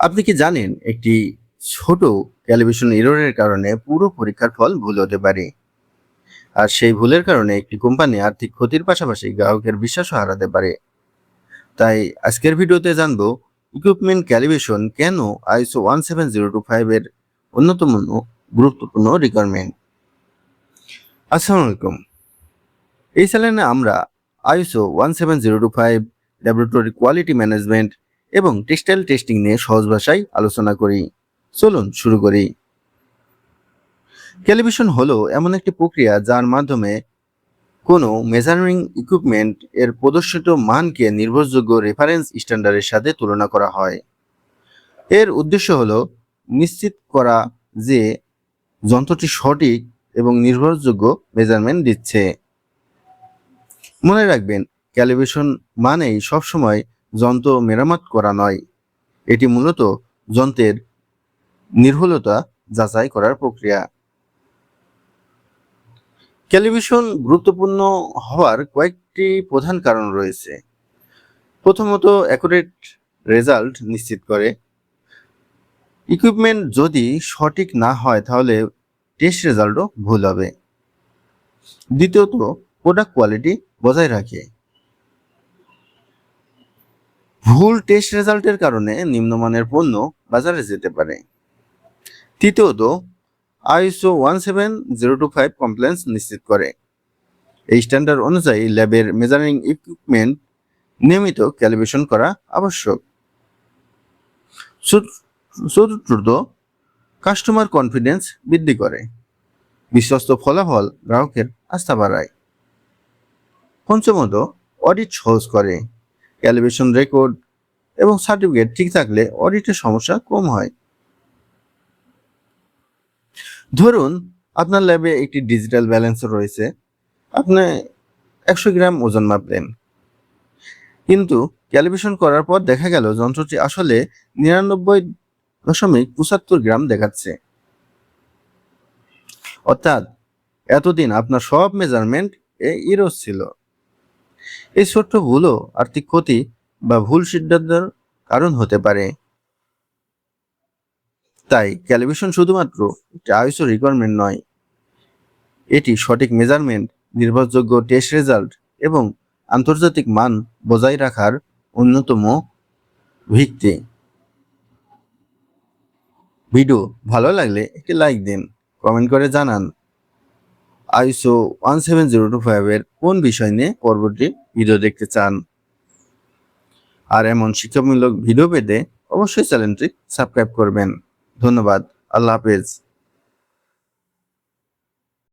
আপনি কি জানেন একটি ছোট ক্যালিব্রেশন এররের কারণে পুরো পরীক্ষার ফল ভুল হতে পারে। আর সেই ভুলের কারণে একটি কোম্পানি আর্থিক ক্ষতির পাশাপাশি গ্রাহকের বিশ্বাসও হারাতে পারে। তাই আজকের ভিডিওতে জানবো ইকুইপমেন্ট ক্যালিব্রেশন কেন আইএসও 17025 এর অন্যতম গুরুত্বপূর্ণ রিকোয়ারমেন্ট। আসসালামু আলাইকুম। এই চ্যানেলে আমরা আইএসও 17025 ল্যাবরেটরি কোয়ালিটি ম্যানেজমেন্ট এবং টেক্সটাইল টেস্টিং নিয়ে সহজ ভাষায় আলোচনা করি। চলুন শুরু করি। ক্যালিব্রেশন হলো এমন একটি প্রক্রিয়া যার মাধ্যমে কোনো মেজারিং ইকুইপমেন্ট এর প্রদর্শিত মানকে নির্ভরযোগ্য রেফারেন্স স্ট্যান্ডার্ডের সাথে তুলনা করা হয়। এর উদ্দেশ্য হলো নিশ্চিত করা যে যন্ত্রটি সঠিক এবং নির্ভরযোগ্য মেজারমেন্ট দিচ্ছে। মনে রাখবেন, ক্যালিব্রেশন মানেই সবসময় যন্ত্র মেরামত করা নয়, এটি মূলত যন্ত্রের নির্ভুলতা যাচাই করার প্রক্রিয়া। ক্যালিব্রেশন গুরুত্বপূর্ণ হওয়ার কয়েকটি প্রধান কারণ রয়েছে। প্রথমত, অ্যাকুরেট রেজাল্ট নিশ্চিত করে। ইকুইপমেন্ট যদি সঠিক না হয় তাহলে টেস্ট রেজাল্টও ভুল হবে। দ্বিতীয়ত, প্রোডাক্ট কোয়ালিটি বজায় রাখে। ভুল টেস্ট রেজাল্টের কারণে নিম্নমানের পণ্য বাজারে যেতে পারে। তৃতীয়ত, আইএসও 17025 কমপ্লায়েন্স নিশ্চিত করে। এই স্ট্যান্ডার্ড অনুযায়ী ল্যাবের মেজারিং ইকুইপমেন্ট নিয়মিত ক্যালিব্রেশন করা আবশ্যক। চতুর্থ, কাস্টমার কনফিডেন্স বৃদ্ধি করে। বিশ্বস্ত ফলাফল গ্রাহকের আস্থা বাড়ায়। পঞ্চমত, অডিট সহজ করে। ক্যালিব্রেশন রেকর্ড এবং সার্টিফিকেট ঠিক থাকলে অডিটের সমস্যা কম হয়। ধরুন, আপনার ল্যাবে একটি ডিজিটাল ব্যালেন্স রয়েছে। আপনি 100 গ্রাম ওজন মাপলেন, কিন্তু ক্যালিব্রেশন করার পর দেখা গেল যন্ত্রটি আসলে 99.75 গ্রাম দেখাচ্ছে। অর্থাৎ এতদিন আপনার সব মেজারমেন্ট ইরোস ছিল। এই ছোট্ট ভুলও আর্থিক ক্ষতি বা ভুল সিদ্ধান্তের কারণ হতে পারে। তাই ক্যালিব্রেশন শুধুমাত্র একটি আইএসও রিকোয়ারমেন্ট নয়, এটি সঠিক মেজারমেন্ট, নির্ভরযোগ্য টেস্ট রেজাল্ট এবং আন্তর্জাতিক মান বজায় রাখার অন্যতম ভিত্তি। ভিডিও ভালো লাগলে একটি লাইক দিন, কমেন্ট করে জানান আইএসও 17025 এর কোন বিষয় নিয়ে পরবর্তী ভিডিও দেখতে চান। আর এমন শিক্ষামূলক ভিডিও পেতে অবশ্যই চ্যানেলটি সাবস্ক্রাইব করবেন। ধন্যবাদ। আল্লাহ হাফেজ।